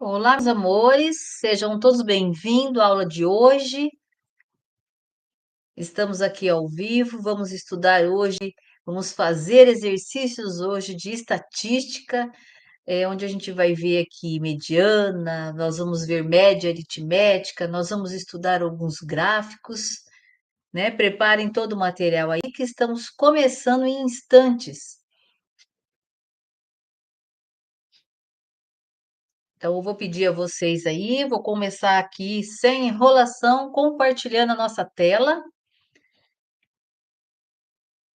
Olá, meus amores, sejam todos bem-vindos à aula de hoje. Estamos aqui ao vivo, vamos estudar hoje, vamos fazer exercícios hoje de estatística, onde a gente vai ver aqui mediana, nós vamos ver média aritmética, nós vamos estudar alguns gráficos, né? Preparem todo o material aí que estamos começando em instantes. Então, eu vou pedir a vocês aí, vou começar aqui sem enrolação, compartilhando a nossa tela.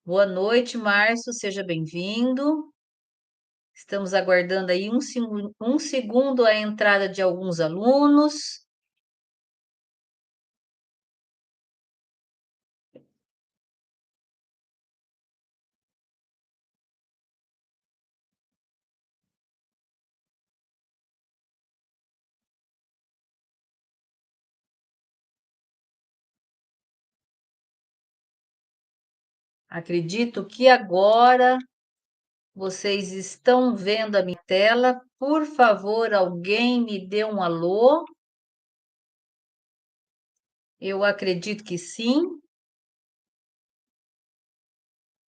Boa noite, Márcio, seja bem-vindo. Estamos aguardando aí um segundo a entrada de alguns alunos. Acredito que agora vocês estão vendo a minha tela. Por favor, alguém me dê um alô. Eu acredito que sim.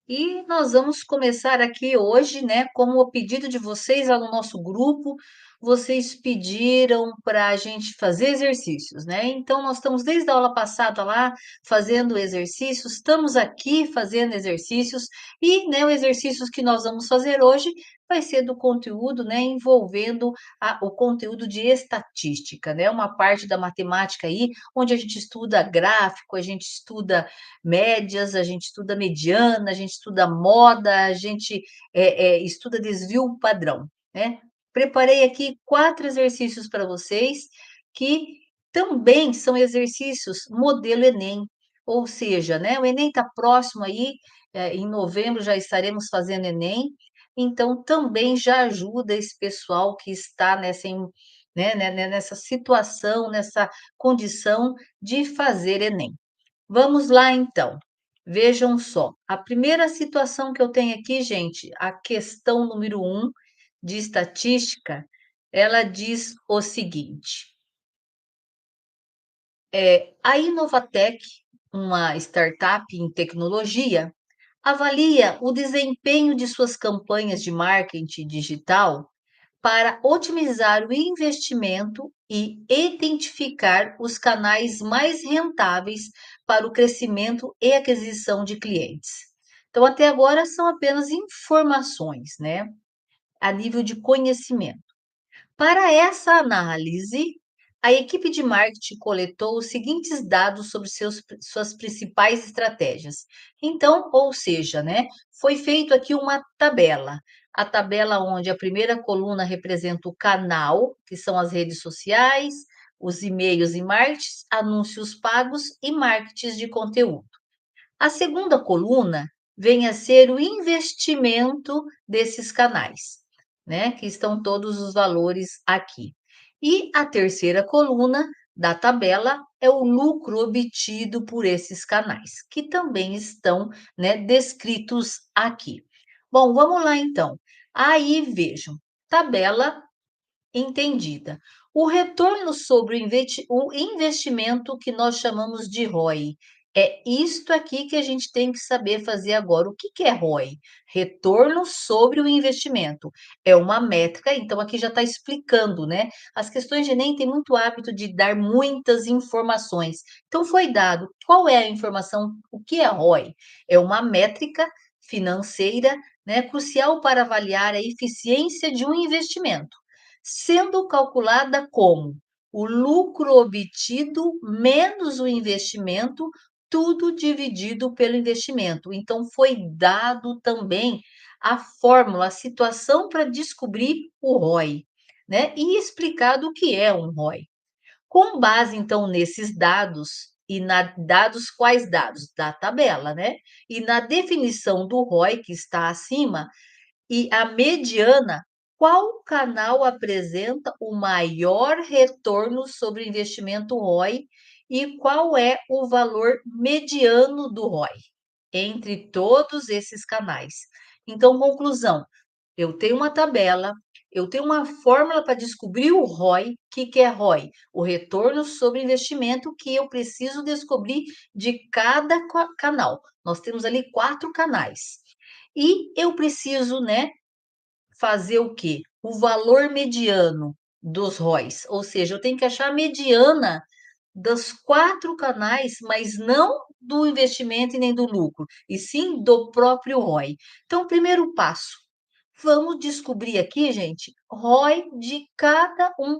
E nós vamos começar aqui hoje, né? Como o pedido de vocês lá no nosso grupo, vocês pediram para a gente fazer exercícios, né? Então, nós estamos desde a aula passada lá fazendo exercícios, estamos aqui fazendo exercícios, e né, o exercícios que nós vamos fazer hoje vai ser do conteúdo, né? Envolvendo o conteúdo de estatística, né? Uma parte da matemática aí, onde a gente estuda gráfico, a gente estuda médias, a gente estuda mediana, a gente estuda moda, a gente estuda desvio padrão, né? Preparei aqui 4 exercícios para vocês, que também são exercícios modelo Enem, ou seja, né, o Enem está próximo aí, em novembro já estaremos fazendo Enem, então também já ajuda esse pessoal que está nessa situação, nessa condição de fazer Enem. Vamos lá, então. Vejam só. A primeira situação que eu tenho aqui, gente, a questão número 1 de estatística, ela diz o seguinte: a Inovatec, uma startup em tecnologia, avalia o desempenho de suas campanhas de marketing digital para otimizar o investimento e identificar os canais mais rentáveis para o crescimento e aquisição de clientes. Então, até agora são apenas informações, né, a nível de conhecimento. Para essa análise, a equipe de marketing coletou os seguintes dados sobre suas principais estratégias. Então, ou seja, né, foi feito aqui uma tabela. A tabela onde a primeira coluna representa o canal, que são as redes sociais, os e-mails e marketing, anúncios pagos e marketing de conteúdo. A segunda coluna vem a ser o investimento desses canais, né? Que estão todos os valores aqui. E a terceira coluna da tabela é o lucro obtido por esses canais, que também estão, né, descritos aqui. Bom, vamos lá então. Aí vejam, tabela entendida. O retorno sobre o investimento que nós chamamos de ROI. É isto aqui que a gente tem que saber fazer agora. O que que é ROI? Retorno sobre o investimento. É uma métrica, então aqui já está explicando, né? As questões de Enem têm muito hábito de dar muitas informações. Então foi dado. Qual é a informação? O que é ROI? É uma métrica financeira, né, crucial para avaliar a eficiência de um investimento, sendo calculada como o lucro obtido menos o investimento, tudo dividido pelo investimento. Então, foi dado também a fórmula, a situação para descobrir o ROI, né? E explicado o que é um ROI. Com base, então, nesses dados, dados quais dados? Da tabela, né? E na definição do ROI, que está acima, e a mediana, qual canal apresenta o maior retorno sobre investimento ROI e qual é o valor mediano do ROI entre todos esses canais? Então, conclusão, eu tenho uma tabela, eu tenho uma fórmula para descobrir o ROI. O que que é ROI? O retorno sobre investimento que eu preciso descobrir de cada canal. Nós temos ali 4 canais. E eu preciso, né, fazer o quê? O valor mediano dos ROIs, ou seja, eu tenho que achar a mediana dos 4 canais, mas não do investimento e nem do lucro, e sim do próprio ROI. Então, primeiro passo, vamos descobrir aqui, gente, ROI de cada um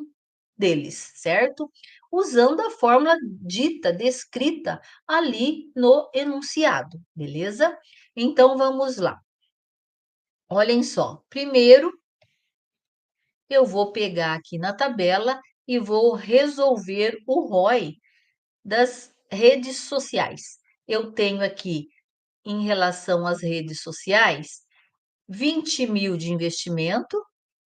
deles, certo? Usando a fórmula dita, descrita ali no enunciado, beleza? Então, vamos lá. Olhem só, primeiro eu vou pegar aqui na tabela e vou resolver o ROI das redes sociais. Eu tenho aqui, em relação às redes sociais, 20.000 de investimento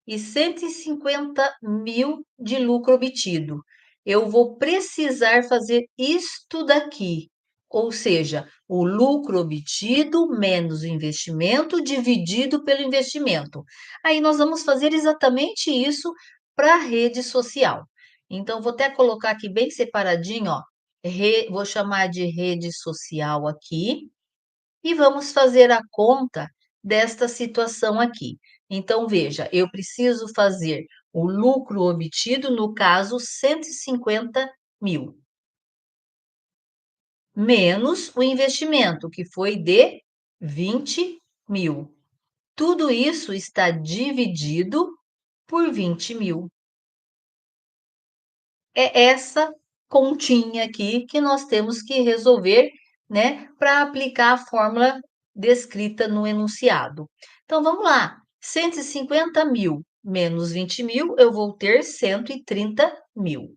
e 150.000 de lucro obtido. Eu vou precisar fazer isto daqui, ou seja, o lucro obtido menos o investimento dividido pelo investimento. Aí nós vamos fazer exatamente isso para a rede social. Então, vou até colocar aqui bem separadinho, ó. Vou chamar de rede social aqui e vamos fazer a conta desta situação aqui. Então, veja, eu preciso fazer o lucro obtido, no caso, 150.000, menos o investimento, que foi de 20.000. Tudo isso está dividido por 20.000. É essa continha aqui que nós temos que resolver, né, para aplicar a fórmula descrita no enunciado. Então, vamos lá. 150.000 menos 20.000, eu vou ter 130.000.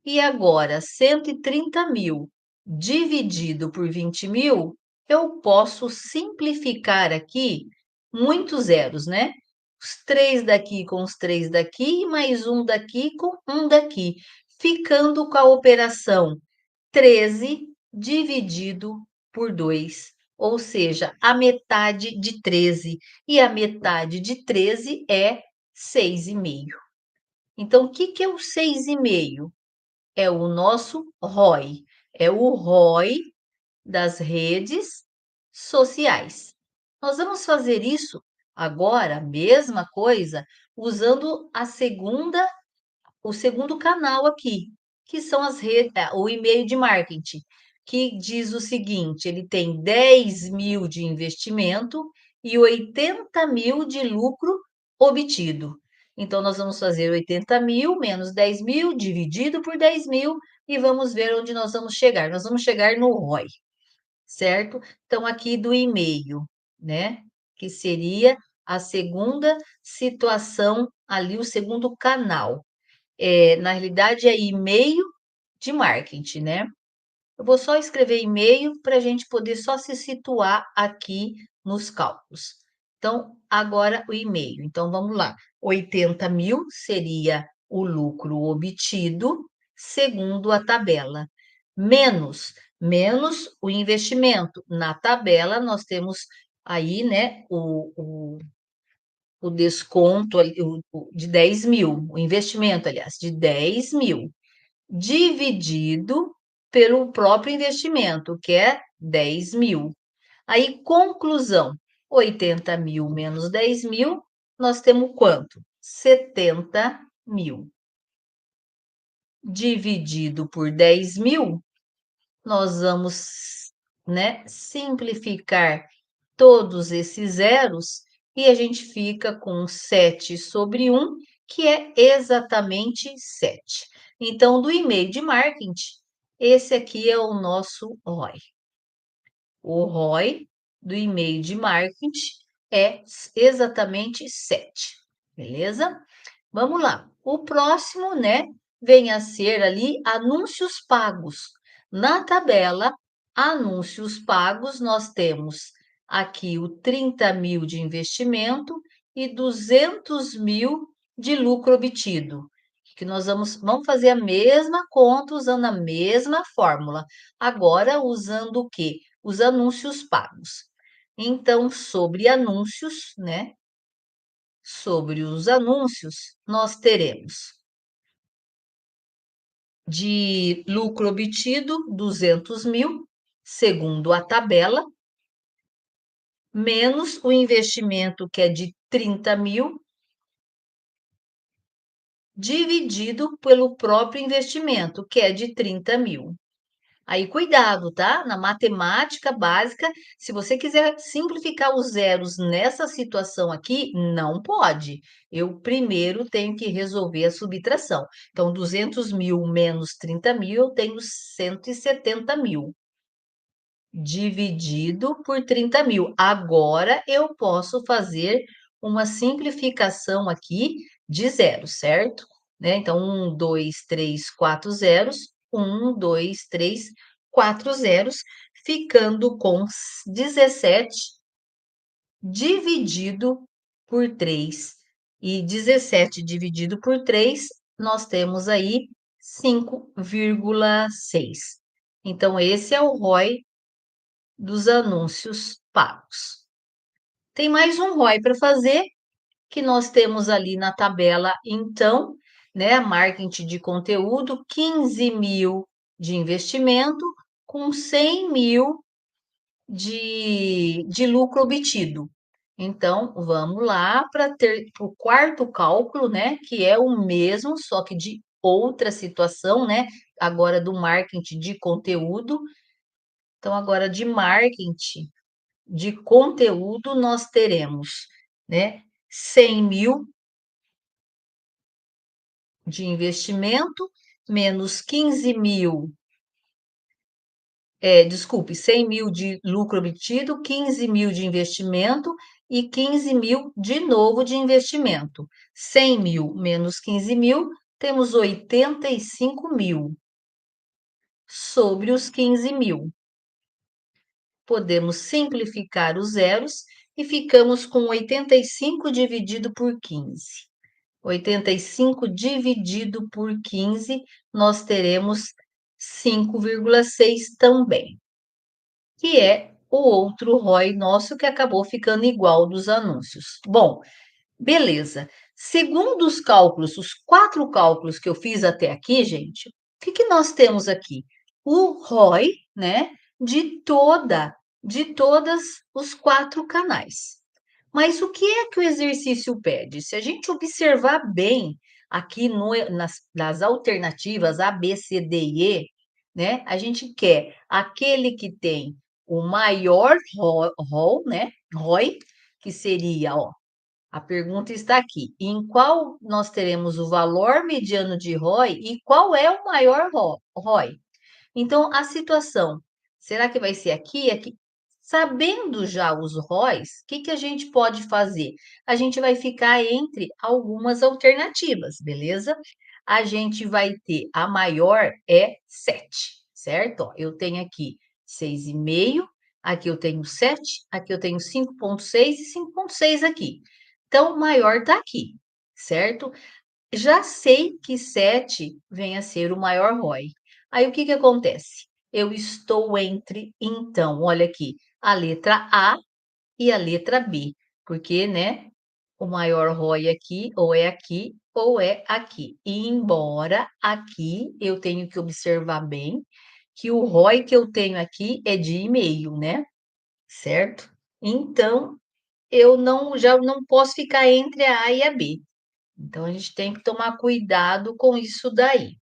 E agora, 130.000 dividido por 20.000, eu posso simplificar aqui muitos zeros, né? Os 3 daqui com os 3 daqui, mais um daqui com um daqui, ficando com a operação 13 dividido por 2, ou seja, a metade de 13. E a metade de 13 é 6,5. Então, o que que é o 6,5? É o nosso ROI, é o ROI das redes sociais. Nós vamos fazer isso agora, mesma coisa, usando o segundo canal aqui, que são as redes, o e-mail de marketing, que diz o seguinte: ele tem 10.000 de investimento e 80.000 de lucro obtido. Então, nós vamos fazer 80.000 menos 10.000 dividido por 10.000 e vamos ver onde nós vamos chegar. Nós vamos chegar no ROI, certo? Então, aqui do e-mail, né? Que seria a segunda situação ali, o segundo canal. Na realidade, é e-mail de marketing, né? Eu vou só escrever e-mail para a gente poder só se situar aqui nos cálculos. Então, agora o e-mail. Então, vamos lá. 80.000 seria o lucro obtido segundo a tabela, menos o investimento. Na tabela, nós temos aí, né, o desconto de 10.000, o investimento, aliás, de 10.000, dividido pelo próprio investimento, que é 10.000. Aí, conclusão, 80.000 menos 10.000, nós temos quanto? 70.000. Dividido por 10.000, nós vamos, né, simplificar todos esses zeros e a gente fica com 7 sobre 1, que é exatamente 7. Então, do e-mail de marketing, esse aqui é o nosso ROI. O ROI do e-mail de marketing é exatamente 7, beleza? Vamos lá. O próximo, né, vem a ser ali anúncios pagos. Na tabela, anúncios pagos, nós temos aqui o 30.000 de investimento e 200.000 de lucro obtido. Que nós vamos fazer a mesma conta usando a mesma fórmula. Agora, usando o quê? Os anúncios pagos. Então, sobre anúncios, né? sobre os anúncios, nós teremos de lucro obtido 200 mil, segundo a tabela, menos o investimento que é de 30 mil, dividido pelo próprio investimento, que é de 30 mil. Aí, cuidado, tá? Na matemática básica, se você quiser simplificar os zeros nessa situação aqui, não pode. Eu primeiro tenho que resolver a subtração. Então, 200 mil menos 30 mil, eu tenho 170 mil, dividido por 30 mil. Agora, eu posso fazer uma simplificação aqui de zeros, certo? Né? Então, 2, 3, 4 zeros. 2, 3, 4 zeros, ficando com 17 dividido por 3. E 17 dividido por 3, nós temos aí 5,6. Então, esse é o ROI dos anúncios pagos. Tem mais um ROI para fazer, que nós temos ali na tabela, então, né? Marketing de conteúdo, 15 mil de investimento, com 100 mil de lucro obtido. Então, vamos lá para ter o quarto cálculo, né? Que é o mesmo, só que de outra situação, né? Agora do marketing de conteúdo. Então, agora de marketing de conteúdo, nós teremos, né? 100 mil de investimento, menos 15 mil, desculpe, 100 mil de lucro obtido, 15 mil de investimento e 15 mil de novo de investimento. 100 mil menos 15 mil, temos 85 mil sobre os 15 mil. Podemos simplificar os zeros e ficamos com 85 dividido por 15. 85 dividido por 15, nós teremos 5,6 também, que é o outro ROI nosso que acabou ficando igual dos anúncios. Bom, beleza. Segundo os cálculos, os 4 cálculos que eu fiz até aqui, gente, o que que nós temos aqui? O ROI, né, de todas os 4 canais. Mas o que é que o exercício pede? Se a gente observar bem aqui nas alternativas A, B, C, D e E, né? A gente quer aquele que tem o maior ROI, né? ROI, que seria, ó, a pergunta está aqui: em qual nós teremos o valor mediano de ROI e qual é o maior ROI? Então, a situação, será que vai ser aqui? Aqui? Sabendo já os ROIs, o que que a gente pode fazer? A gente vai ficar entre algumas alternativas, beleza? A gente vai ter a maior é 7, certo? Ó, eu tenho aqui 6,5, aqui eu tenho 7, aqui eu tenho 5,6 e 5,6 aqui. Então, o maior está aqui, certo? Já sei que 7 vem a ser o maior ROI. Aí o que que acontece? Eu estou entre, então, olha aqui, a letra A e a letra B, porque, né, o maior ROI aqui ou é aqui. E embora aqui eu tenho que observar bem que o ROI que eu tenho aqui é de e-mail, né? Certo? Então, eu não já não posso ficar entre a A e a B. Então, a gente tem que tomar cuidado com isso daí.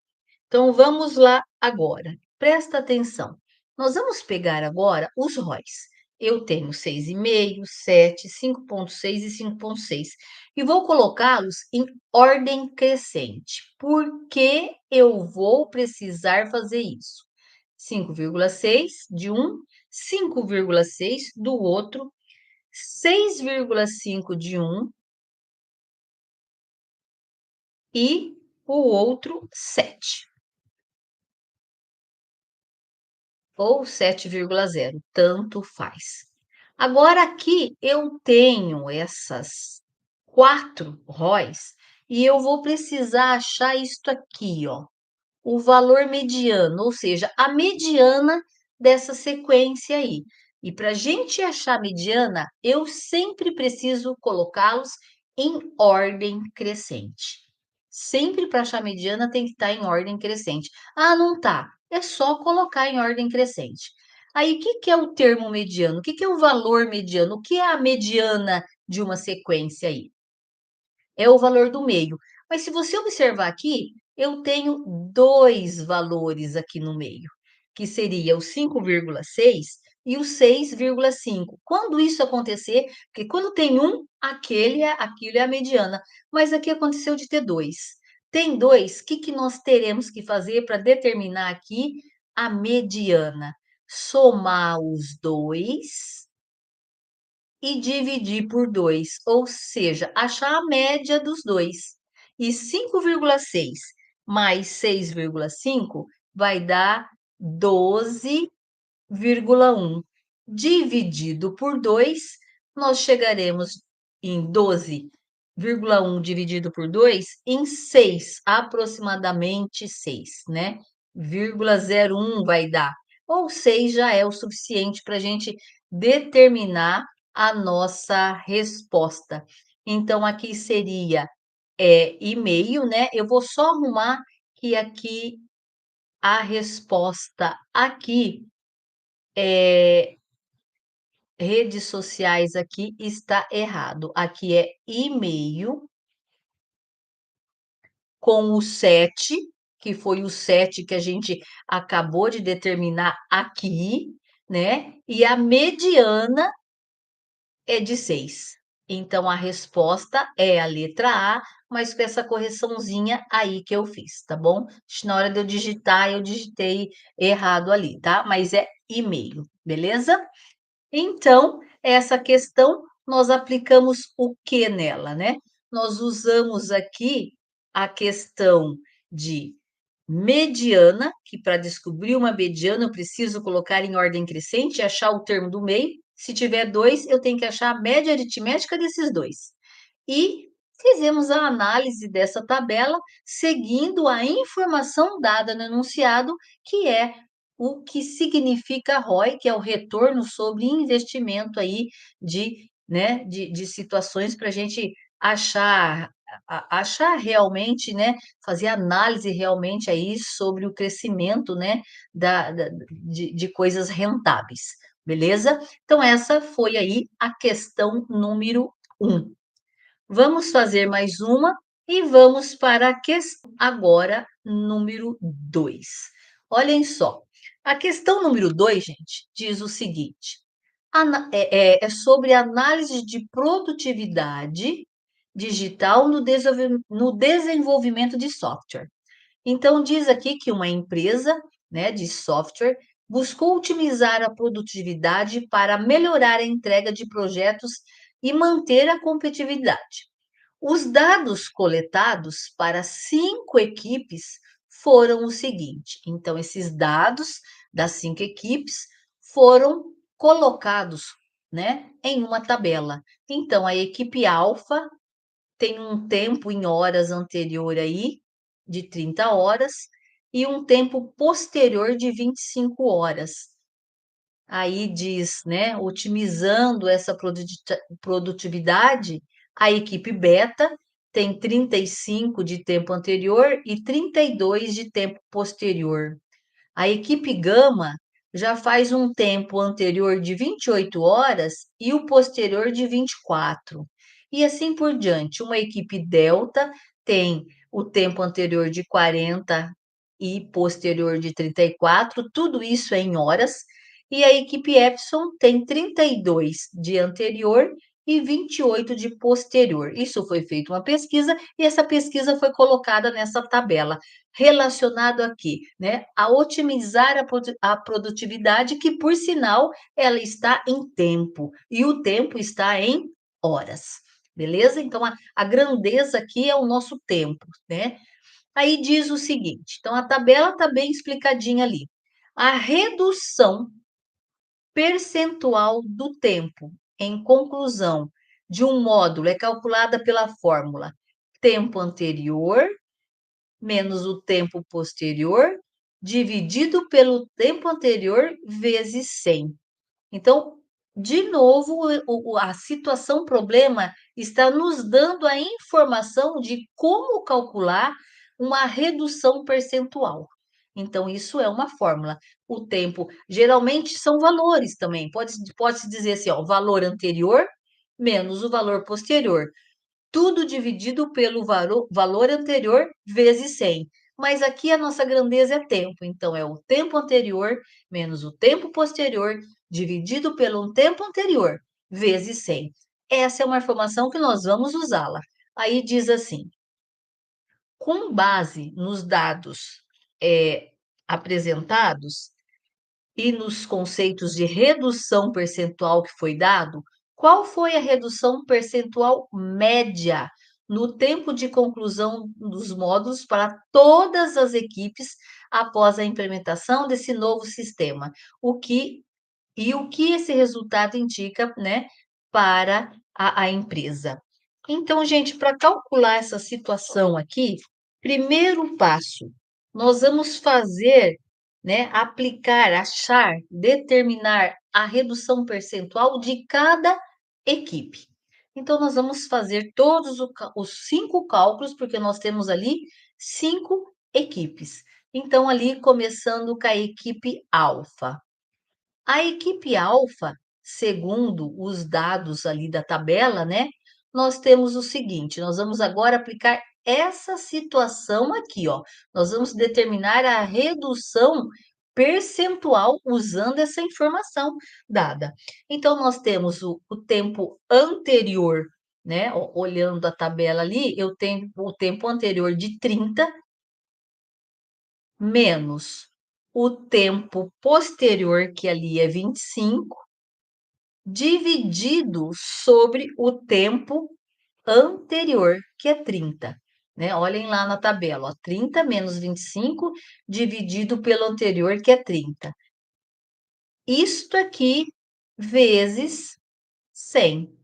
Então, vamos lá agora. Presta atenção. Nós vamos pegar agora os ROIs. Eu tenho 6,5, 7, 5,6 e 5,6. E vou colocá-los em ordem crescente. Por que eu vou precisar fazer isso? 5,6 de um, 5,6 do outro, 6,5 de um e o outro 7, ou 7,0, tanto faz. Agora aqui eu tenho essas 4 ROIs e eu vou precisar achar isto aqui, ó, o valor mediano, ou seja, a mediana dessa sequência aí. E para a gente achar a mediana, eu sempre preciso colocá-los em ordem crescente. Sempre para achar mediana tem que estar em ordem crescente. Ah, não tá. É só colocar em ordem crescente. Aí, o que que é o termo mediano? O que que é o valor mediano? O que é a mediana de uma sequência aí? É o valor do meio. Mas se você observar aqui, eu tenho dois valores aqui no meio, que seria o 5,6 e o 6,5. Quando isso acontecer, porque quando tem um, aquilo é a mediana, mas aqui aconteceu de ter dois. Tem dois, o que que nós teremos que fazer para determinar aqui a mediana? Somar os dois e dividir por 2, ou seja, achar a média dos dois. E 5,6 mais 6,5 vai dar 12,1. Dividido por 2, nós chegaremos em 12,1 dividido por 2 em 6, aproximadamente 6, né? 0,01 vai dar. Ou 6 já é o suficiente para a gente determinar a nossa resposta. Então, aqui seria e-mail, né? Eu vou só arrumar que aqui a resposta aqui redes sociais aqui está errado. Aqui é e-mail com o 7, que foi o 7 que a gente acabou de determinar aqui, né? E a mediana é de 6. Então, a resposta é a letra A, mas com essa correçãozinha aí que eu fiz, tá bom? Na hora de eu digitar, eu digitei errado ali, tá? Mas é e-mail, beleza? Então, essa questão, nós aplicamos o que nela, né? Nós usamos aqui a questão de mediana, que para descobrir uma mediana eu preciso colocar em ordem crescente e achar o termo do meio. Se tiver dois, eu tenho que achar a média aritmética desses dois. E fizemos a análise dessa tabela seguindo a informação dada no enunciado, que é o que significa ROI, que é o retorno sobre investimento aí de situações para a gente achar, achar realmente, né, fazer análise realmente aí sobre o crescimento, né, de coisas rentáveis, beleza? Então, essa foi aí a questão número 1. Vamos fazer mais uma e vamos para a questão agora número 2. Olhem só, a questão número 2, gente, diz o seguinte: é sobre análise de produtividade digital no desenvolvimento de software. Então, diz aqui que uma empresa, né, de software buscou otimizar a produtividade para melhorar a entrega de projetos e manter a competitividade. Os dados coletados para 5 equipes foram o seguinte: então, esses dados das 5 equipes foram colocados, né, em uma tabela. Então, a equipe alfa tem um tempo em horas anterior aí, de 30 horas, e um tempo posterior de 25 horas. Aí diz, né, otimizando essa produtividade, a equipe beta tem 35 de tempo anterior e 32 de tempo posterior. A equipe gama já faz um tempo anterior de 28 horas e o posterior de 24. E assim por diante. Uma equipe delta tem o tempo anterior de 40 e posterior de 34, tudo isso é em horas. E a equipe Epson tem 32 de anterior e 28 de posterior. Isso foi feita uma pesquisa e essa pesquisa foi colocada nessa tabela relacionado aqui, né, a otimizar a produtividade, que por sinal ela está em tempo e o tempo está em horas, beleza? Então a grandeza aqui é o nosso tempo, né? Aí diz o seguinte: então a tabela está bem explicadinha ali. A redução percentual do tempo, em conclusão, de um módulo é calculada pela fórmula tempo anterior menos o tempo posterior, dividido pelo tempo anterior vezes 100. Então, De novo, a situação problema está nos dando a informação de como calcular uma redução percentual. Então, isso é uma fórmula. O tempo, geralmente, são valores também. Pode-se dizer assim, ó, o valor anterior menos o valor posterior. Tudo dividido pelo valor anterior vezes 100. Mas aqui a nossa grandeza é tempo, então é o tempo anterior menos o tempo posterior dividido pelo tempo anterior vezes 100. Essa é uma informação que nós vamos usá-la. Aí diz assim: com base nos dados apresentados, e nos conceitos de redução percentual que foi dado, qual foi a redução percentual média no tempo de conclusão dos módulos para todas as equipes após a implementação desse novo sistema? O que esse resultado indica, né, para a empresa? Então, gente, para calcular essa situação aqui, primeiro passo, nós vamos fazer, né, aplicar, achar, determinar a redução percentual de cada equipe. Então, nós vamos fazer todos os 5 cálculos, porque nós temos ali 5 equipes. Então, ali começando com a equipe alfa. A equipe alfa, segundo os dados ali da tabela, né? Nós temos o seguinte: nós vamos agora aplicar essa situação aqui, ó. Nós vamos determinar a redução percentual usando essa informação dada. Então, nós temos o tempo anterior, né? Olhando a tabela ali, eu tenho o tempo anterior de 30 menos o tempo posterior, que ali é 25, dividido sobre o tempo anterior, que é 30. Né? Olhem lá na tabela, ó, 30 menos 25 dividido pelo anterior, que é 30. Isto aqui vezes 100.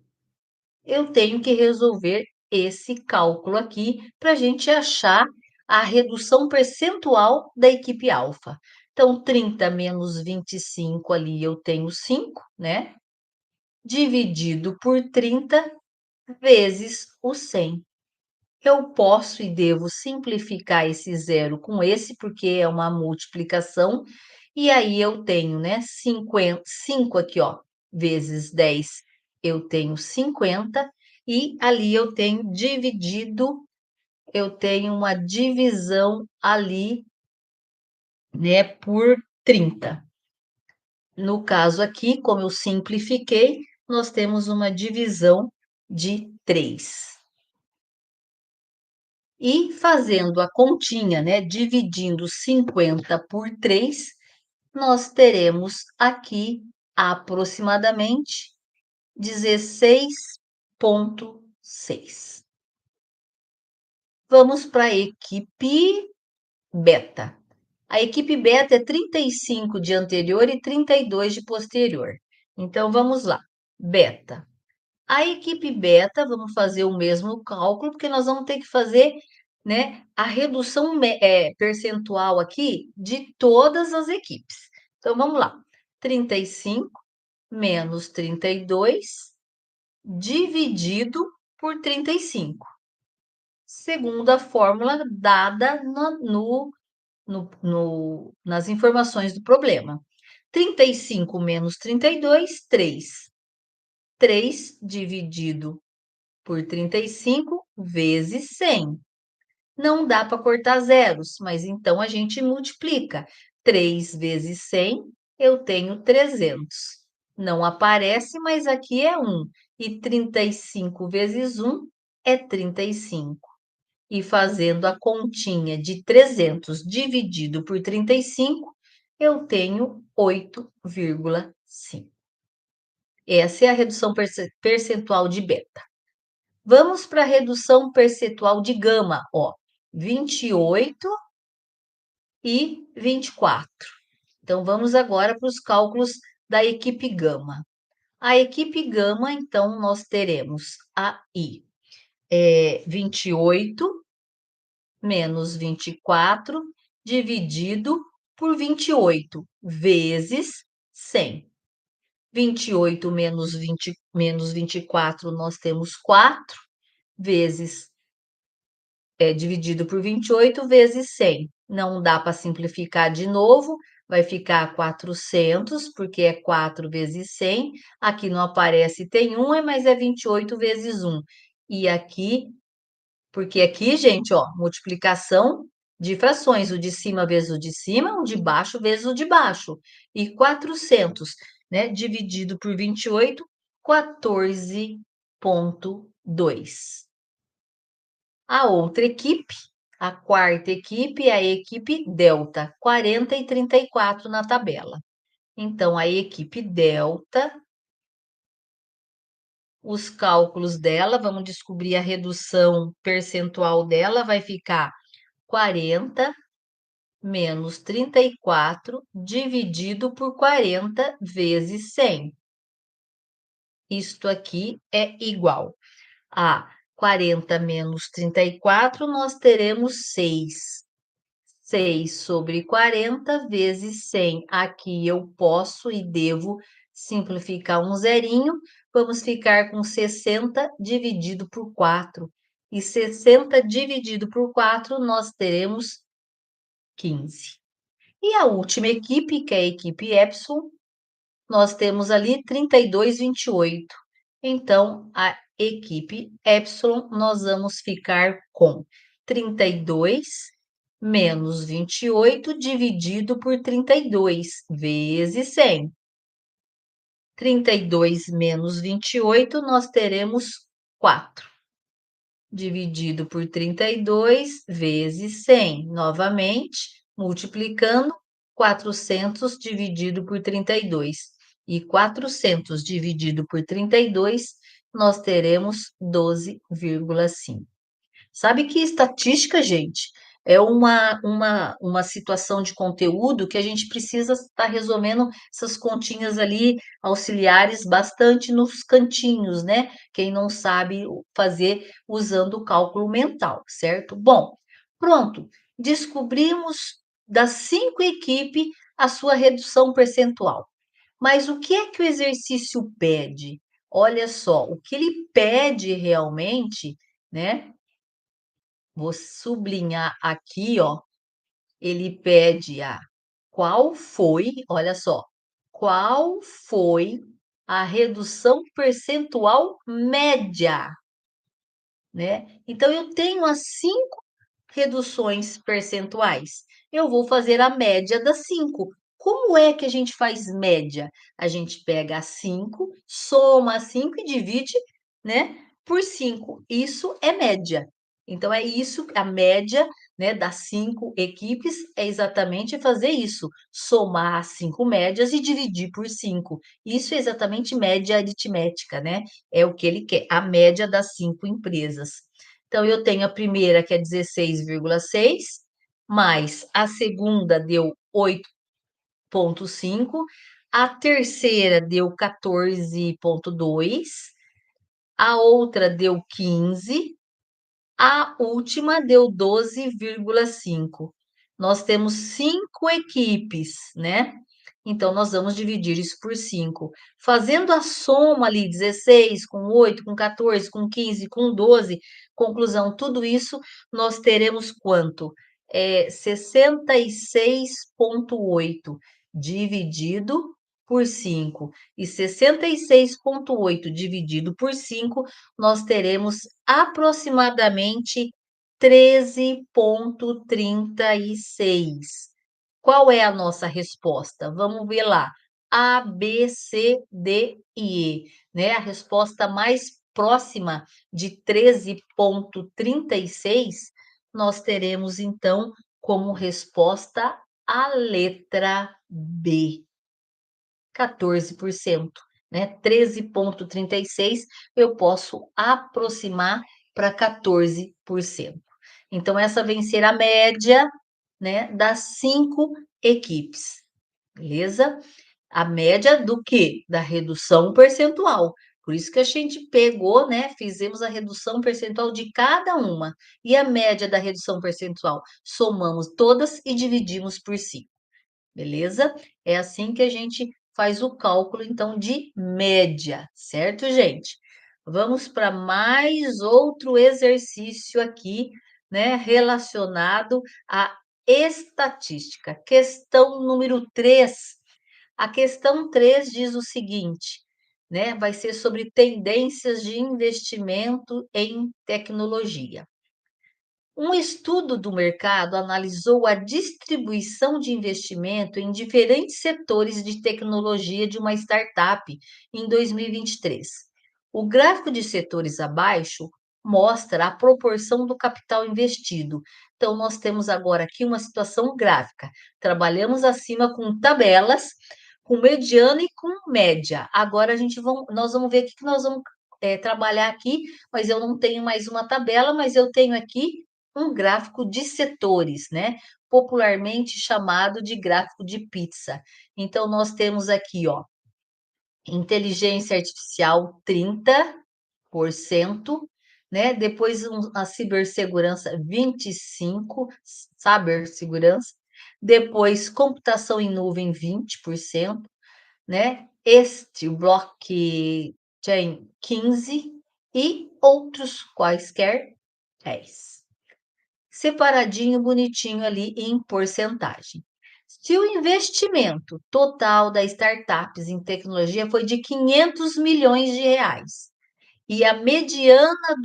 Eu tenho que resolver esse cálculo aqui para a gente achar a redução percentual da equipe alfa. Então, 30 menos 25 ali eu tenho 5, né? Dividido por 30 vezes o 100. Eu posso e devo simplificar esse zero com esse, porque é uma multiplicação, e aí eu tenho, né, 5 aqui, ó, vezes 10, eu tenho 50, e ali eu tenho uma divisão ali, né, por 30. No caso aqui, como eu simplifiquei, nós temos uma divisão de 3. E fazendo a continha, né, dividindo 50 por 3, nós teremos aqui aproximadamente 16,6. Vamos para a equipe beta. A equipe beta é 35 de anterior e 32 de posterior. Então, vamos lá. Beta. A equipe beta, vamos fazer o mesmo cálculo, porque nós vamos ter que fazer, né, a redução percentual aqui de todas as equipes. Então, vamos lá. 35 menos 32 dividido por 35. Segundo a fórmula dada nas informações do problema. 35 menos 32, 3. 3 dividido por 35 vezes 100. Não dá para cortar zeros, mas então a gente multiplica. 3 vezes 100, eu tenho 300. Não aparece, mas aqui é 1. E 35 vezes 1 é 35. E fazendo a continha de 300 dividido por 35, eu tenho 8,5. Essa é a redução percentual de beta. Vamos para a redução percentual de gama, ó, 28 e 24. Então, vamos agora para os cálculos da equipe gama. A equipe gama, então, nós teremos aí 28 menos 24 dividido por 28 vezes 100. 28 menos 24, nós temos 4, vezes, dividido por 28, vezes 100. Não dá para simplificar de novo, vai ficar 400, porque é 4 vezes 100. Aqui não aparece, tem 1, mas é 28 vezes 1. E aqui, porque aqui, gente, ó, multiplicação de frações, o de cima vezes o de cima, o de baixo vezes o de baixo. E 400, né, dividido por 28, 14,2. A outra equipe, a quarta equipe, é a equipe delta, 40 e 34 na tabela. Então, a equipe delta, os cálculos dela, vamos descobrir a redução percentual dela, vai ficar 40 menos 34 dividido por 40 vezes 100. Isto aqui é igual a 40 menos 34, nós teremos 6. 6 sobre 40 vezes 100. Aqui eu posso e devo simplificar um zerinho. Vamos ficar com 60 dividido por 4. E 60 dividido por 4, nós teremos 15. E a última equipe, que é a equipe Epsilon, nós temos ali 32,28. Então, a equipe Epsilon, nós vamos ficar com 32 menos 28 dividido por 32, vezes 100. 32 menos 28, nós teremos 4. Dividido por 32, vezes 100. Novamente, multiplicando, 400 dividido por 32. E 400 dividido por 32, nós teremos 12,5. Sabe que estatística, gente, é uma situação de conteúdo que a gente precisa estar resolvendo essas continhas ali auxiliares bastante nos cantinhos, né? Quem não sabe fazer usando o cálculo mental, certo? Bom, pronto, descobrimos das 5 equipes a sua redução percentual. Mas o que é que o exercício pede? Olha só, o que ele pede realmente, né? Vou sublinhar aqui, ó. Ele pede qual foi, olha só, qual foi a redução percentual média, né? Então, eu tenho as 5 reduções percentuais. Eu vou fazer a média das 5. Como é que a gente faz média? A gente pega as 5, soma as 5 e divide, né, por 5. Isso é média. Então, é isso, a média, né, das 5 equipes é exatamente fazer isso, somar as 5 médias e dividir por 5. Isso é exatamente média aritmética, né? É o que ele quer, a média das 5 empresas. Então, eu tenho a primeira, que é 16,6, mais a segunda deu 8,5, a terceira deu 14,2, a outra deu 15, a última deu 12,5. Nós temos 5 equipes, né? Então, nós vamos dividir isso por 5. Fazendo a soma ali, 16 com 8, com 14, com 15, com 12, conclusão, tudo isso, nós teremos quanto? 66,8 dividido por 5. E 66,8 dividido por 5, nós teremos aproximadamente 13,36. Qual é a nossa resposta? Vamos ver lá. A, B, C, D e E, né? A resposta mais próxima de 13,36, nós teremos então como resposta a letra B, 14%, né? 13,36 eu posso aproximar para 14%. Então, essa vem ser a média, né, das 5 equipes, beleza? A média do quê? Da redução percentual. Por isso que a gente pegou, né, fizemos a redução percentual de cada uma. E a média da redução percentual? Somamos todas e dividimos por 5, beleza? É assim que a gente faz o cálculo, então, de média, certo, gente? Vamos para mais outro exercício aqui, né, relacionado à estatística. Questão número 3. A questão 3 diz o seguinte, né, vai ser sobre tendências de investimento em tecnologia. Um estudo do mercado analisou a distribuição de investimento em diferentes setores de tecnologia de uma startup em 2023. O gráfico de setores abaixo mostra a proporção do capital investido. Então, nós temos agora aqui uma situação gráfica. Trabalhamos acima com tabelas, com mediana e com média. Agora nós vamos ver o que nós vamos trabalhar aqui, mas eu não tenho mais uma tabela, mas eu tenho aqui um gráfico de setores, né? Popularmente chamado de gráfico de pizza. Então, nós temos aqui, ó, inteligência artificial 30%, né? Depois a cibersegurança 25%, cibersegurança. Depois computação em nuvem 20%, né? Este blockchain 15% e outros quaisquer 10%. Separadinho, bonitinho ali em porcentagem. Se o investimento total das startups em tecnologia foi de 500 milhões de reais e a mediana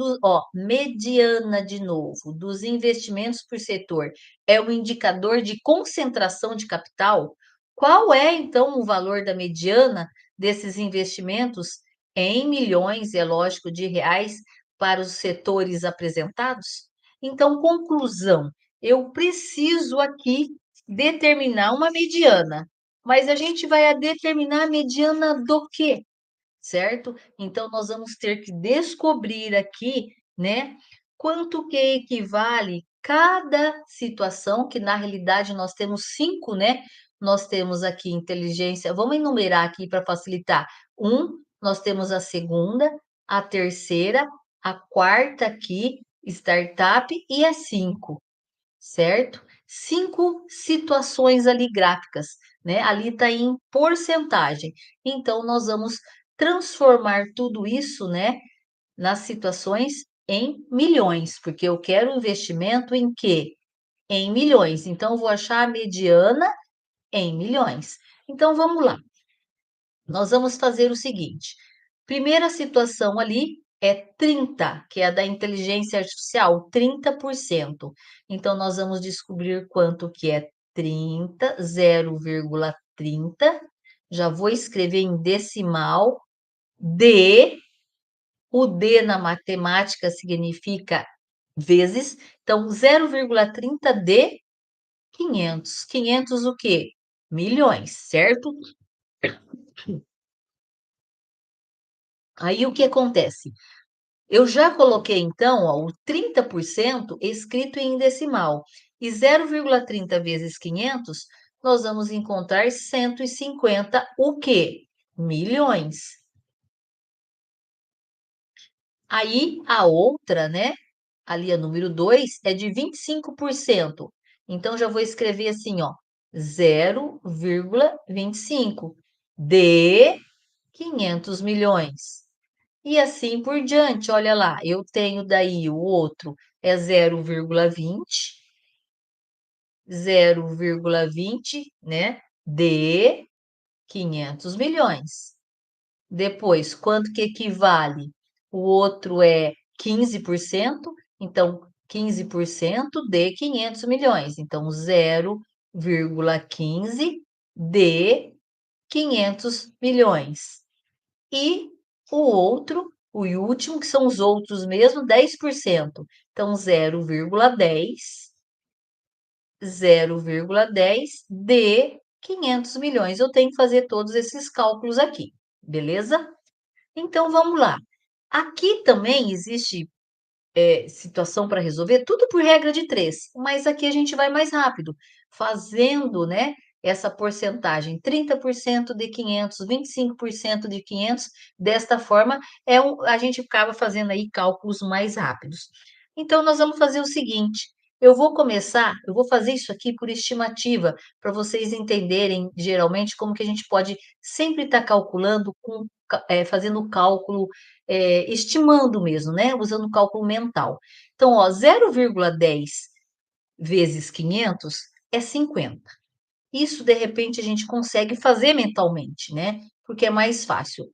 de novo dos investimentos por setor é um indicador de concentração de capital, qual é então o valor da mediana desses investimentos em milhões, é lógico, de reais para os setores apresentados? Então, conclusão, eu preciso aqui determinar uma mediana, mas a gente vai determinar a mediana do quê? Certo? Então, nós vamos ter que descobrir aqui, né, quanto que equivale cada situação, que na realidade nós temos 5, né? Nós temos aqui inteligência, vamos enumerar aqui para facilitar. Nós temos a segunda, a terceira, a quarta aqui, startup, e a 5, certo? 5 situações ali gráficas, né? Ali está em porcentagem. Então, nós vamos transformar tudo isso, né, nas situações em milhões, porque eu quero investimento em quê? Em milhões. Então, eu vou achar a mediana em milhões. Então, vamos lá. Nós vamos fazer o seguinte: primeira situação ali é 30, que é a da inteligência artificial, 30%. Então, nós vamos descobrir quanto que é 30, 0,30. Já vou escrever em decimal. D, o D na matemática significa vezes. Então, 0,30 de 500. 500 o quê? Milhões, certo? Aí o que acontece? Eu já coloquei, então, ó, o 30% escrito em decimal. E 0,30 vezes 500, nós vamos encontrar 150, o quê? Milhões. Aí, a outra, né? Ali, a número 2, é de 25%. Então, já vou escrever assim, ó, 0,25 de 500 milhões. E assim por diante, olha lá, eu tenho daí o outro é 0,20, né, de 500 milhões. Depois, quanto que equivale? O outro é 15%, então 15% de 500 milhões. Então, 0,15 de 500 milhões. E o outro, o último, que são os outros mesmo, 10%. Então, 0,10 de 500 milhões. Eu tenho que fazer todos esses cálculos aqui, beleza? Então, vamos lá. Aqui também existe situação para resolver, tudo por regra de 3, mas aqui a gente vai mais rápido, fazendo, né, essa porcentagem, 30% de 500, 25% de 500, desta forma, a gente acaba fazendo aí cálculos mais rápidos. Então, nós vamos fazer o seguinte, eu vou fazer isso aqui por estimativa, para vocês entenderem geralmente como que a gente pode sempre estar calculando fazendo o cálculo, estimando mesmo, né, usando o cálculo mental. Então, ó, 0,10 vezes 500 é 50. Isso, de repente, a gente consegue fazer mentalmente, né, porque é mais fácil.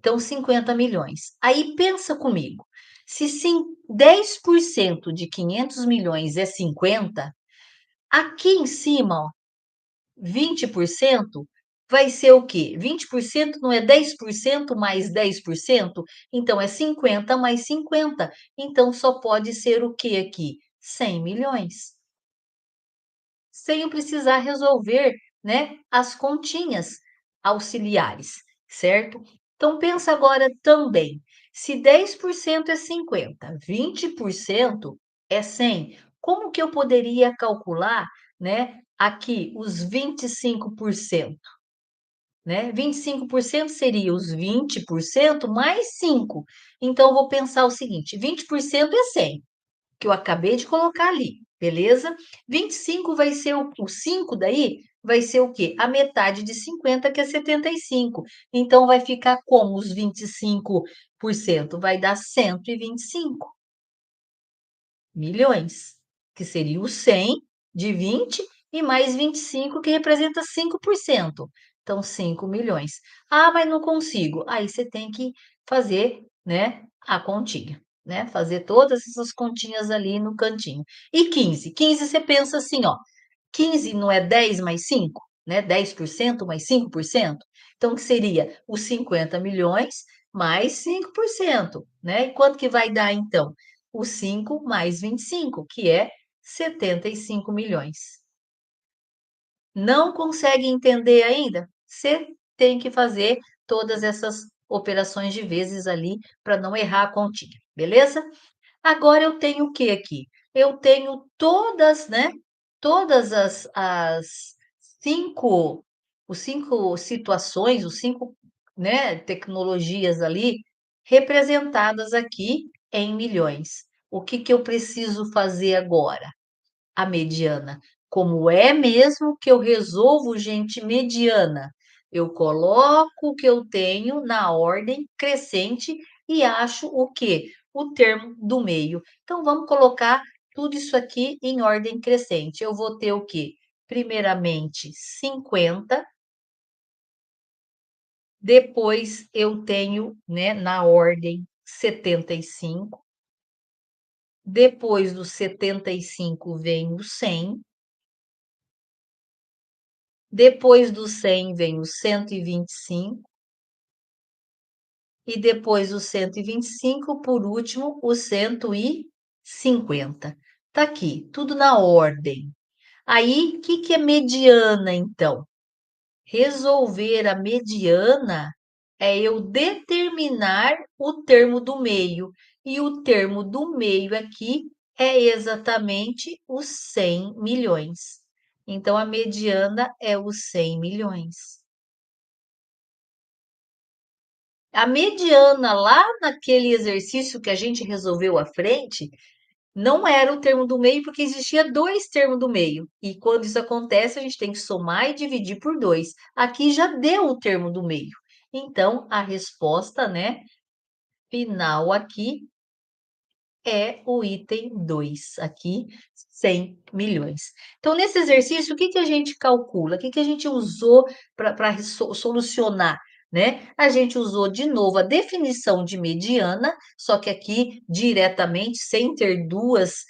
Então, 50 milhões. Aí pensa comigo, se 10% de 500 milhões é 50, aqui em cima, ó, 20% vai ser o quê? 20% não é 10% mais 10%? Então, é 50 mais 50. Então, só pode ser o quê aqui? 100 milhões. Sem eu precisar resolver, né, as continhas auxiliares, certo? Então pensa agora também, se 10% é 50, 20% é 100, como que eu poderia calcular, né, aqui os 25%, né? 25% seria os 20% mais 5. Então eu vou pensar o seguinte, 20% é 100 que eu acabei de colocar ali, beleza? 25 vai ser o 5 daí, vai ser o quê? A metade de 50, que é 75. Então, vai ficar como os 25%? Vai dar 125 milhões, que seria o 100 de 20 e mais 25, que representa 5%. Então, 5 milhões. Ah, mas não consigo. Aí você tem que fazer, né, a continha, né? Fazer todas essas continhas ali no cantinho. E 15? 15 você pensa assim, ó, 15 não é 10 mais 5, né? 10% mais 5%. Então, que seria os 50 milhões mais 5%, né? E quanto que vai dar, então? O 5 mais 25, que é 75 milhões. Não consegue entender ainda? Você tem que fazer todas essas operações de vezes ali para não errar a continha, beleza? Agora eu tenho o que aqui? Eu tenho todas, né? Todas as cinco, os cinco situações, os cinco, né, tecnologias ali representadas aqui em milhões. O que que eu preciso fazer agora? A mediana. Como é mesmo que eu resolvo, gente, mediana? Eu coloco o que eu tenho na ordem crescente e acho o quê? O termo do meio. Então, vamos colocar tudo isso aqui em ordem crescente. Eu vou ter o quê? Primeiramente, 50. Depois, eu tenho, né, na ordem 75. Depois do 75 vem o 100. Depois do 100 vem o 125 e depois o 125, por último, o 150. Tá aqui, tudo na ordem. Aí, o que que é mediana, então? Resolver a mediana é eu determinar o termo do meio. E o termo do meio aqui é exatamente os 100 milhões. Então, a mediana é os 100 milhões. A mediana lá naquele exercício que a gente resolveu à frente, não era o termo do meio, porque existia dois termos do meio. E quando isso acontece, a gente tem que somar e dividir por dois. Aqui já deu o termo do meio. Então, a resposta, né, final aqui é o item 2 aqui, 100 milhões. Então, nesse exercício, o que que a gente calcula? O que que a gente usou para solucionar, né? A gente usou de novo a definição de mediana, só que aqui diretamente, sem ter dois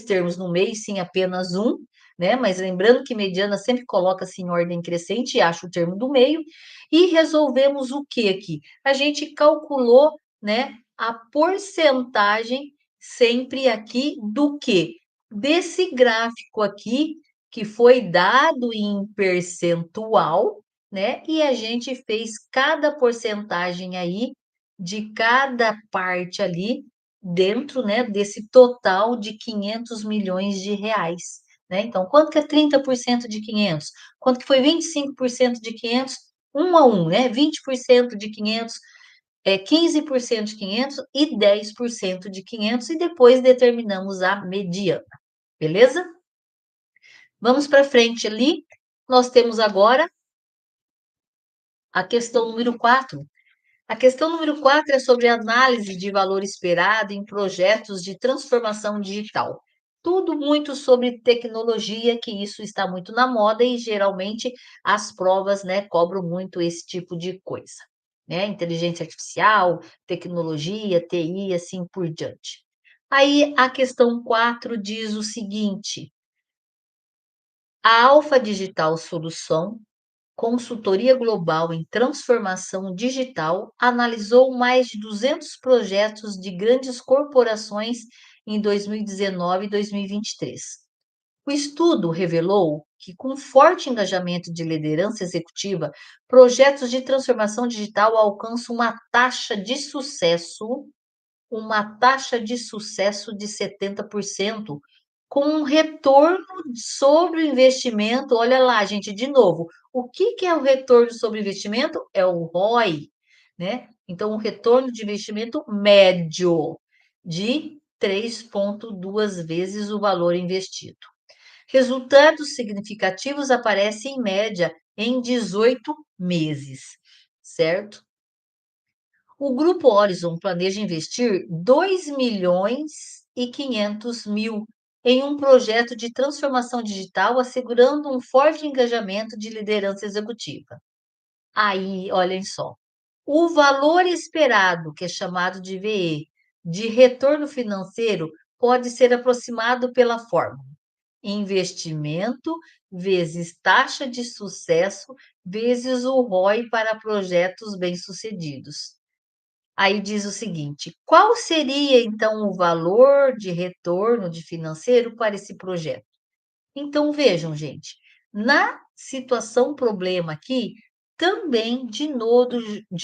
termos no meio, sim apenas um, né? Mas lembrando que mediana sempre coloca-se em ordem crescente e acha o termo do meio. E resolvemos o que aqui? A gente calculou, né, a porcentagem sempre aqui do quê? Desse gráfico aqui, que foi dado em percentual, né? E a gente fez cada porcentagem aí de cada parte ali dentro, né, desse total de 500 milhões de reais, né? Então, quanto que é 30% de 500? Quanto que foi 25% de 500? Um a um, né? 20% de 500 15% de 500 e 10% de 500 e depois determinamos a mediana. beleza? Vamos para frente ali. Nós temos agora a questão número 4. A questão número 4 é sobre análise de valor esperado em projetos de transformação digital. Tudo muito sobre tecnologia, que isso está muito na moda e geralmente as provas, né, cobram muito esse tipo de coisa, né? Inteligência artificial, tecnologia, TI, assim por diante. Aí a questão 4 diz o seguinte: a Alfa Digital Solução, consultoria global em transformação digital, analisou mais de 200 projetos de grandes corporações em 2019 e 2023. O estudo revelou que, com forte engajamento de liderança executiva, projetos de transformação digital alcançam uma taxa de sucesso de 70%, com um retorno sobre o investimento. Olha lá, gente, de novo, o que que é o retorno sobre o investimento? É o ROI, né? Então, o retorno de investimento médio de 3,2 vezes o valor investido. Resultados significativos aparecem em média em 18 meses, certo? O Grupo Horizon planeja investir 2,5 milhões em um projeto de transformação digital, assegurando um forte engajamento de liderança executiva. Aí, olhem só, o valor esperado, que é chamado de VE, de retorno financeiro, pode ser aproximado pela fórmula: investimento vezes taxa de sucesso vezes o ROI para projetos bem-sucedidos. Aí diz o seguinte: qual seria então o valor de retorno de financeiro para esse projeto? Então vejam, gente, na situação problema aqui, também de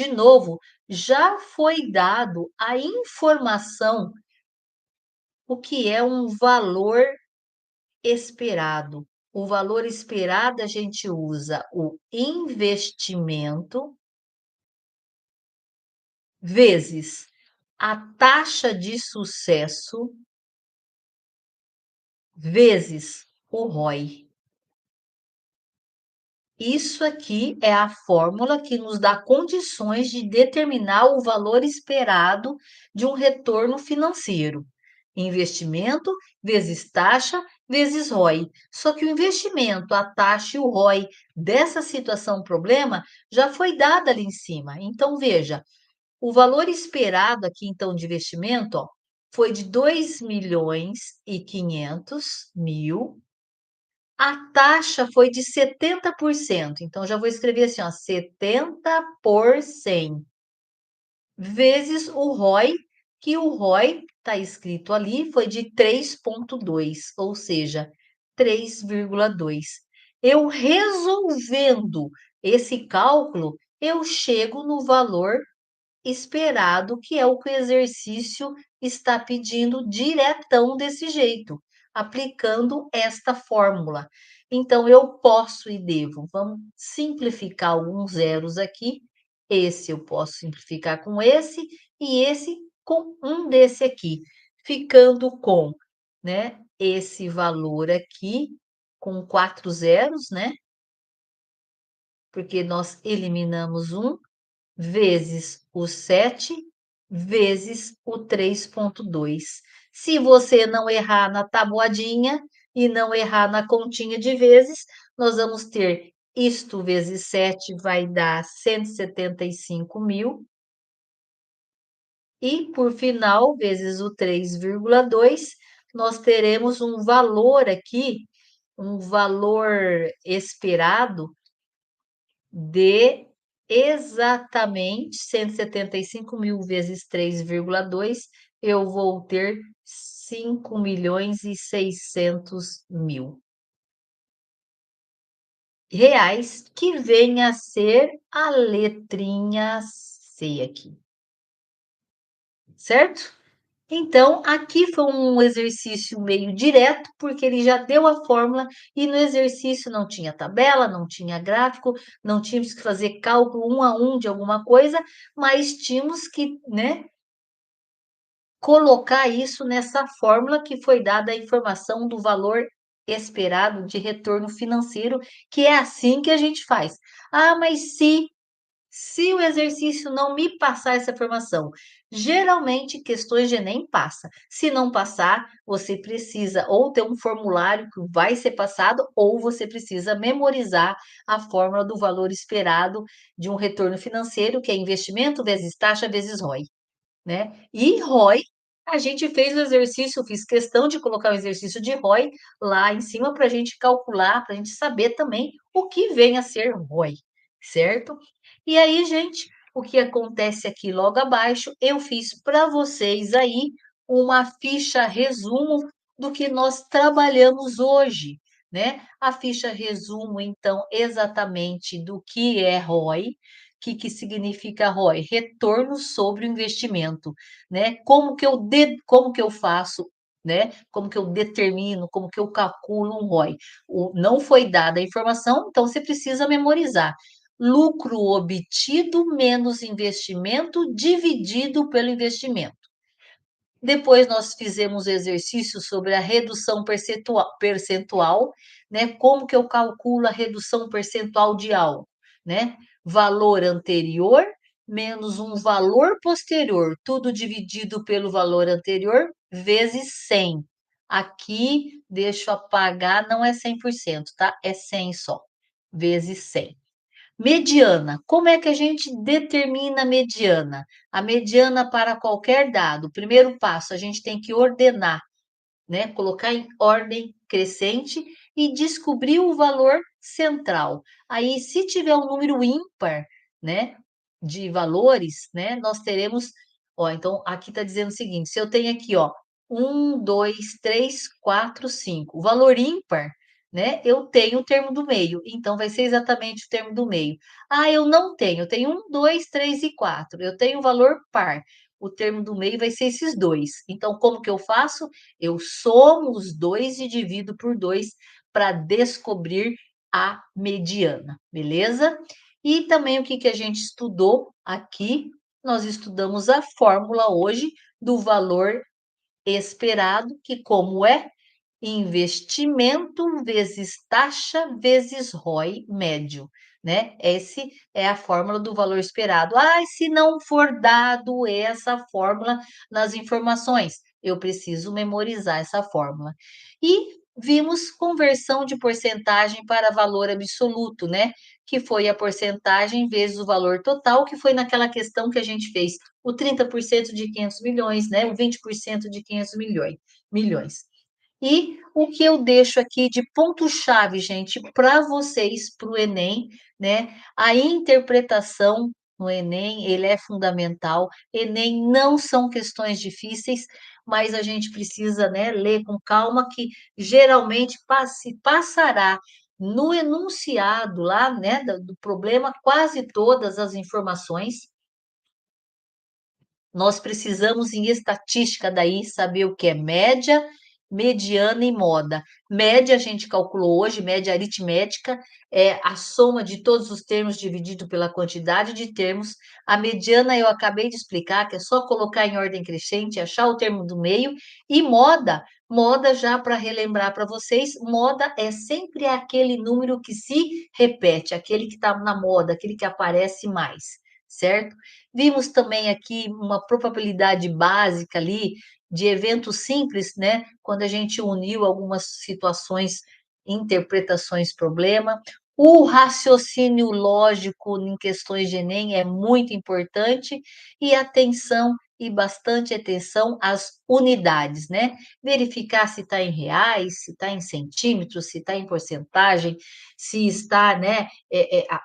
novo já foi dado a informação o que é um valor esperado. O valor esperado a gente usa o investimento vezes a taxa de sucesso vezes o ROI. Isso aqui é a fórmula que nos dá condições de determinar o valor esperado de um retorno financeiro. Investimento vezes taxa vezes ROI. Só que o investimento, a taxa e o ROI dessa situação problema já foi dada ali em cima. Então, veja, o valor esperado aqui, então, de investimento, ó, foi de 2,5 milhões. A taxa foi de 70%. Então, já vou escrever assim, ó, 70% vezes o ROI, que o ROI está escrito ali, foi de 3,2, ou seja, 3,2. Eu resolvendo esse cálculo, eu chego no valor esperado, que é o que o exercício está pedindo diretão desse jeito, aplicando esta fórmula. Então, eu posso e devo. Vamos simplificar alguns zeros aqui. Esse eu posso simplificar com esse e esse com um desse aqui, ficando com, né, esse valor aqui com 4 zeros, né? Porque nós eliminamos um vezes o 7 vezes o 3,2. Se você não errar na tabuadinha e não errar na continha de vezes, nós vamos ter isto vezes 7 vai dar 175 mil. E, por final, vezes o 3,2, nós teremos um valor aqui, um valor esperado de exatamente 175 mil vezes 3,2, eu vou ter 5,6 milhões reais, que vem a ser a letrinha C aqui, certo? Então, aqui foi um exercício meio direto, porque ele já deu a fórmula e no exercício não tinha tabela, não tinha gráfico, não tínhamos que fazer cálculo um a um de alguma coisa, mas tínhamos que, né, colocar isso nessa fórmula que foi dada a informação do valor esperado de retorno financeiro, que é assim que a gente faz. Ah, mas se o exercício não me passar essa informação, geralmente questões de Enem passa. Se não passar, você precisa ou ter um formulário que vai ser passado, ou você precisa memorizar a fórmula do valor esperado de um retorno financeiro, que é investimento vezes taxa vezes ROI, né? E ROI, a gente fez o exercício, eu fiz questão de colocar o exercício de ROI lá em cima para a gente calcular, para a gente saber também o que vem a ser ROI, certo? E aí, gente, o que acontece aqui logo abaixo, eu fiz para vocês aí uma ficha resumo do que nós trabalhamos hoje, né? A ficha resumo, então, exatamente do que é ROI, que significa ROI? Retorno sobre o investimento, né? Como que eu faço, né? Como que eu determino, como que eu calculo um ROI? Não foi dada a informação, então você precisa memorizar. Lucro obtido menos investimento dividido pelo investimento. Depois nós fizemos exercício sobre a redução percentual, né? Como que eu calculo a redução percentual de algo, né? Valor anterior menos um valor posterior, tudo dividido pelo valor anterior vezes 100. Aqui, deixa eu apagar, não é 100%, tá? É 100 só, vezes 100. Mediana. Como é que a gente determina a mediana? A mediana para qualquer dado. Primeiro passo, a gente tem que ordenar, né? Colocar em ordem crescente e descobrir o valor central. Aí, se tiver um número ímpar, né, de valores, né, nós teremos, ó, então aqui está dizendo o seguinte: se eu tenho aqui, ó, um, dois, três, quatro, cinco, o valor ímpar, né, eu tenho o termo do meio, então vai ser exatamente o termo do meio. Ah, eu não tenho, eu tenho um, dois, três e quatro, eu tenho o valor par. O termo do meio vai ser esses dois. Então, como que eu faço? Eu somo os dois e divido por dois para descobrir a mediana, beleza? E também o que, que a gente estudou aqui? Nós estudamos a fórmula hoje do valor esperado, que como é investimento vezes taxa vezes ROI médio, né? Esse é a fórmula do valor esperado. Ah, se não for dado essa fórmula nas informações, eu preciso memorizar essa fórmula. E vimos conversão de porcentagem para valor absoluto, né? Que foi a porcentagem vezes o valor total, que foi naquela questão que a gente fez, o 30% de 500 milhões, né? O 20% de 500 milhões. E o que eu deixo aqui de ponto-chave, gente, para vocês, para o Enem, né? A interpretação no Enem, ele é fundamental. Enem não são questões difíceis, mas a gente precisa, né, ler com calma, que geralmente passará no enunciado lá, né, do problema, quase todas as informações. Nós precisamos, em estatística, daí saber o que é média, mediana e moda. Média, a gente calculou hoje, média aritmética, é a soma de todos os termos dividido pela quantidade de termos. A mediana, eu acabei de explicar, que é só colocar em ordem crescente, achar o termo do meio. E moda, já para relembrar para vocês, moda é sempre aquele número que se repete, aquele que está na moda, aquele que aparece mais, certo? Vimos também aqui uma probabilidade básica ali de eventos simples, né? Quando a gente uniu algumas situações, interpretações, problema. O raciocínio lógico em questões de Enem é muito importante e atenção e bastante atenção às unidades, né? Verificar se está em reais, se está em centímetros, se está em porcentagem, se está, né,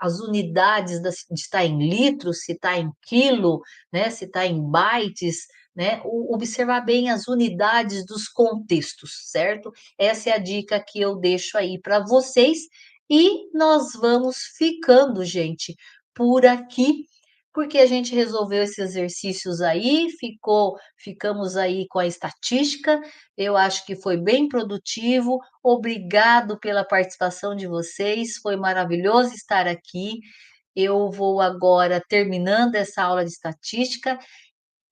as unidades de estar em litros, se está em quilo, né, se está em bytes, né, observar bem as unidades dos contextos, certo? Essa é a dica que eu deixo aí para vocês e nós vamos ficando, gente, por aqui. Porque a gente resolveu esses exercícios aí, ficamos aí com a estatística. Eu acho que foi bem produtivo. Obrigado pela participação de vocês, foi maravilhoso estar aqui. Eu vou agora terminando essa aula de estatística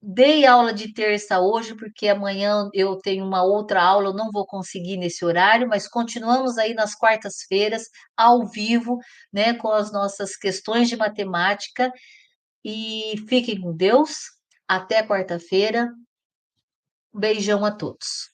Dei aula de terça hoje, porque amanhã eu tenho uma outra aula, eu não vou conseguir nesse horário, mas continuamos aí nas quartas-feiras, ao vivo, né, com as nossas questões de matemática. E fiquem com Deus. Até quarta-feira. Um beijão a todos.